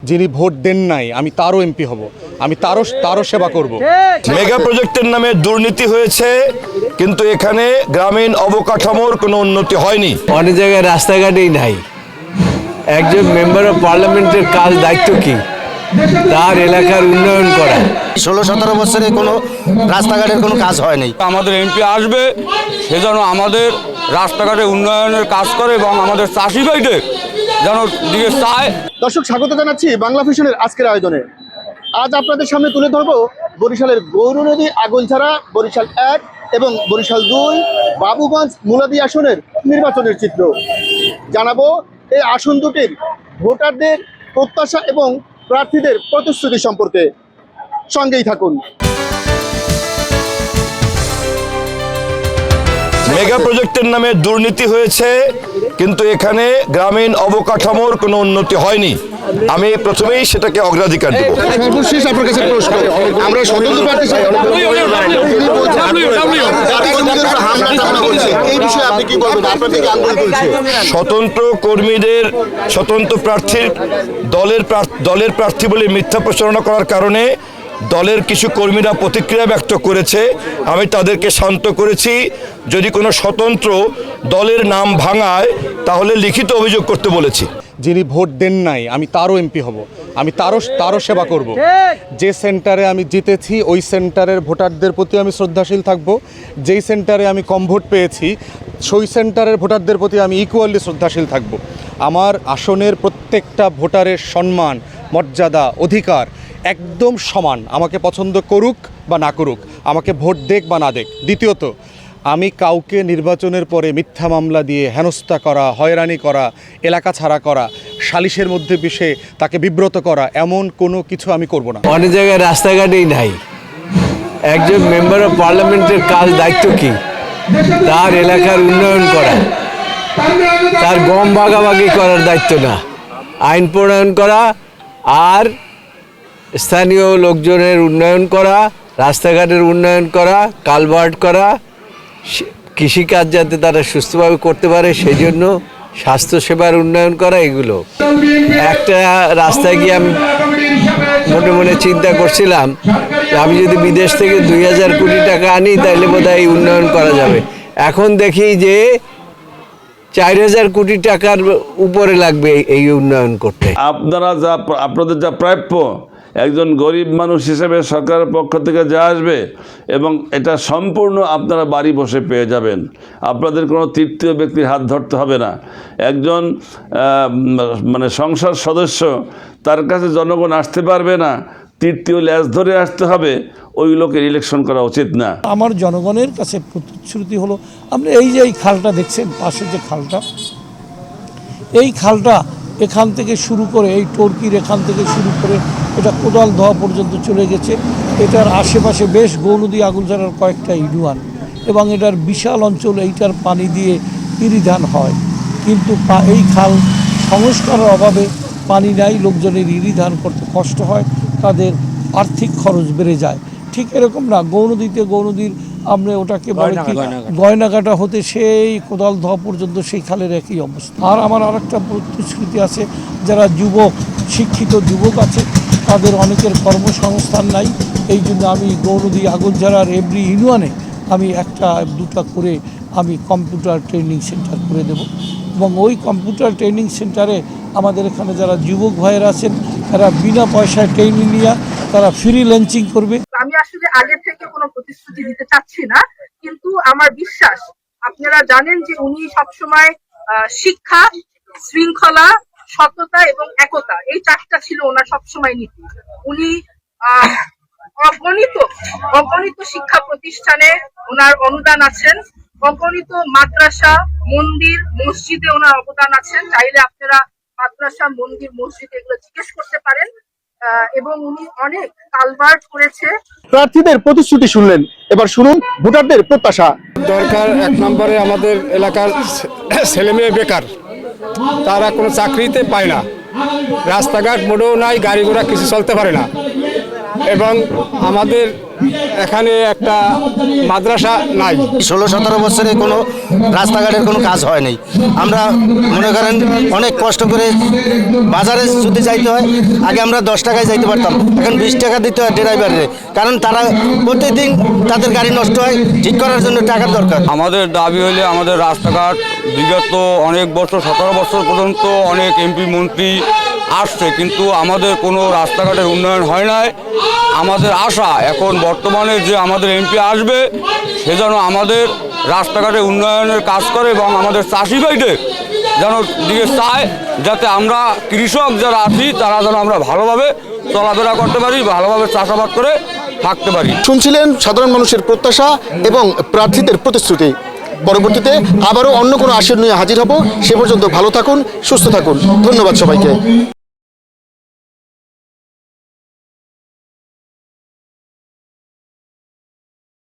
যিনি ভোট দেন নাই আমি তারও এমপি হব, আমি তারও সেবা করব। মেগা প্রজেক্টের নামে দুর্নীতি হয়েছে, কিন্তু এখানে গ্রামীণ অবকাঠামোর কোনো উন্নতি হয়নি। অনেক জায়গায় রাস্তাঘাটেই নাই। একজন মেম্বার অফ পার্লামেন্টের কাজ দায়িত্ব কি? তার এলাকার উন্নয়ন করা। 16-17 বছরে কোনো রাস্তাঘাটের কোনো কাজ হয়নি। আমাদের এমপি আসবে, সেজন্য আমাদের রাস্তাঘাটে উন্নয়নের কাজ করে এবং আমাদের চাষি ভাইদের যেন দিকে চায়। দর্শক, স্বাগত জানাচ্ছি বাংলা ভিশনের আজকের আয়োজনে। আজ আপনাদের সামনে তুলে ধরবো বরিশালের গৌরনদী আগলঝাড়া, বরিশাল 1 এবং বরিশাল 2 বাবুগঞ্জ মুলাদি আসনের নির্বাচনের চিত্র। জানাবো এই আসন দুটির ভোটারদের প্রত্যাশা এবং প্রার্থীদের প্রতিশ্রুতি সম্পর্কে। সঙ্গেই থাকুন। মেগা প্রজেক্টের নামে দুর্নীতি হয়েছে, কিন্তু এখানে গ্রামীণ অবকাঠামোর কোনো উন্নতি হয়নি। আমি প্রথমেই সেটাকে অগ্রাধিকার দেব। সর্বশেষ আপনার কাছে প্রশ্ন, আমরা স্বতন্ত্র প্রার্থী এই বিষয়ে আপনি কি বলবেন? আপনার থেকে আন্দোলন চলছে। স্বতন্ত্র কর্মীদের স্বতন্ত্র প্রার্থীর দলের প্রার্থী বলে মিথ্যা প্রচারণা করার কারণে দলের কিছু কর্মীরা প্রতিক্রিয়া ব্যক্ত করেছে। আমি তাদেরকে শান্ত করেছি, যদি কোনো স্বতন্ত্র দলের নাম ভাঙায় তাহলে লিখিত অভিযোগ করতে বলেছি। যিনি ভোট দেন নাই আমি তারও এমপি হব, আমি তারও সেবা করব। যে সেন্টারে আমি জিতেছি ওই সেন্টারের ভোটারদের প্রতি আমি শ্রদ্ধাশীল থাকব। যেই সেন্টারে আমি কম ভোট পেয়েছি সেই সেন্টারের ভোটারদের প্রতি আমি ইকুয়ালি শ্রদ্ধাশীল থাকব। আমার আসনের প্রত্যেকটা ভোটারের সম্মান, মর্যাদা, অধিকার একদম সমান। আমাকে পছন্দ করুক বা না করুক, আমাকে ভোট দেখ বা না দেখ। দ্বিতীয়ত, আমি কাউকে নির্বাচনের পরে মিথ্যা মামলা দিয়ে হেনস্থা করা, হয়রানি করা, এলাকা ছাড়া করা, সালিশের মধ্যে বিষে তাকে বিব্রত করা, এমন কোনো কিছু আমি করব না। অনেক জায়গায় রাস্তাঘাটেই নাই। একজন মেম্বার অফ পার্লামেন্টের কাজ দায়িত্ব কি? তার এলাকার উন্নয়ন করা, তার গম ভাগাভাগি করার দায়িত্ব না, আইন প্রণয়ন করা আর স্থানীয় লোকজনের উন্নয়ন করা, রাস্তাঘাটের উন্নয়ন করা, কালভার্ট করা, কৃষিকাজ যাতে তারা সুস্থভাবে করতে পারে সেই জন্য স্বাস্থ্যসেবার উন্নয়ন করা। এগুলো একটা রাস্তায় গিয়ে আমি মনে মনে চিন্তা করছিলাম আমি যদি বিদেশ থেকে 2000 কোটি টাকা আনি তাহলে বোধহয় উন্নয়ন করা যাবে। এখন দেখি যে 4000 কোটি টাকার উপরে লাগবে এই উন্নয়ন করতে। আপনাদের যা প্রাপ্য একজন গরিব মানুষ হিসেবে সরকারের পক্ষ থেকে যা আসবে এবং এটা সম্পূর্ণ আপনারা বাড়ি বসে পেয়ে যাবেন। আপনাদের কোনো তৃতীয় ব্যক্তির হাত ধরতে হবে না। একজন সংসদ সদস্য, তার কাছে জনগণ আসতে পারবে না, তৃতীয় ল্যাজ ধরে আসতে হবে, ওই লোকের ইলেকশন করা উচিত না। আমার জনগণের কাছে প্রতিশ্রুতি হলো, আপনি এই যে এই খালটা দেখছেন, পাশে যে খালটা, এই খালটা এখান থেকে শুরু করে এই টর্কির এখান থেকে শুরু করে এটা কোদাল ধোয়া পর্যন্ত চলে গেছে। এটার আশেপাশে বেশ গৌরনদী আগলঝাড়ার কয়েকটা ইউনিয়ন এবং এটার বিশাল অঞ্চল, এইটার পানি দিয়ে ইরিধান হয়, কিন্তু এই খাল সংস্কারের অভাবে পানি নাই, লোকজনের ইরিধান করতে কষ্ট হয়, তাদের আর্থিক খরচ বেড়ে যায়। ঠিক এরকম না, গৌরনদীর আমরা ওটাকে বলে কি গয়নাঘাটা হতে সেই কোদাল ধোয়া পর্যন্ত সেই খালের একই অবস্থা। আর আমার আরেকটা প্রতিশ্রুতি আছে, যারা যুবক, শিক্ষিত যুবক আছে তাদের অনেকের কর্মসংস্থান নাই। এই জন্য আমি গৌরনদী আগলঝাড়ার এভরি ইউনিয়নে আমি 1-2টা করে আমি কম্পিউটার ট্রেনিং সেন্টার করে দেব এবং ওই কম্পিউটার ট্রেনিং সেন্টারে আমাদের এখানে যারা যুবক ভাইয়েরা আছেন তারা বিনা পয়সায় ট্রেনিং নিয়ে তারা ফ্রিল্যান্সিং করবে। আমি আসলে আগে থেকে কোনো প্রতিশ্রুতি দিতে চাচ্ছি না, কিন্তু আমার বিশ্বাস, আপনারা জানেন যে উনি সবসময় শিক্ষা, শৃঙ্খলা, সততা এবং একতা, এই 4টা ছিল ওনার সবসময় নীতি। উনি অগণিত শিক্ষা প্রতিষ্ঠানে ওনার অনুদান আছেন, অগণিত মাদ্রাসা, মন্দির, মসজিদে ওনার অবদান আছেন। চাইলে আপনারা মাদ্রাসা, মন্দির, মসজিদ এগুলো জিজ্ঞেস করতে পারেন। এবং উনি অনেক কালভার্ট করেছে। প্রার্থীদের প্রতিশ্রুতি শুনলেন, এবার শুনুন ভোটারদের প্রত্যাশা। দরকার 1 নম্বরে আমাদের এলাকার ছেলেমেয়ে বেকার, তারা কোনো চাকরিতে পায় না, রাস্তাঘাট মোটেও নাই, গাড়ি ঘোড়া কিছু চলতে পারে না। এবং আমাদের এখানে একটা মাদ্রাসা নাই। 16-17 বছরে কোনো রাস্তাঘাটের কোনো কাজ হয় নাই। আমরা মনে করেন অনেক কষ্ট করে বাজারে যদি যাইতে হয়, আগে আমরা 10 টাকায় যাইতে পারতাম, এখন 20 টাকা দিতে হয় ড্রাইভারের, কারণ তারা প্রতিদিন তাদের গাড়ি নষ্ট হয়, ঠিক করার জন্য টাকার দরকার। আমাদের দাবি হলে আমাদের রাস্তাঘাট বিগত অনেক বছর 17 বছর পর্যন্ত অনেক এমপি মন্ত্রী আসছে, কিন্তু আমাদের কোনো রাস্তাঘাটের উন্নয়ন হয় নাই। আমাদের আশা এখন বর্তমানে যে আমাদের এমপি আসবে সে যেন আমাদের রাস্তাঘাটের উন্নয়নের কাজ করে এবং আমাদের চাষি ভাইদের যেন দিকে চায়, যাতে আমরা কৃষক যারা আছি তারা যেন আমরা ভালোভাবে চলাফেরা করতে পারি, ভালোভাবে চাষাবাদ করে থাকতে পারি। শুনছিলেন সাধারণ মানুষের প্রত্যাশা এবং প্রার্থীদের প্রতিশ্রুতি। পরবর্তীতে আবারও অন্য কোনো আসন নিয়ে হাজির হব। সে পর্যন্ত ভালো থাকুন, সুস্থ থাকুন। ধন্যবাদ সবাইকে।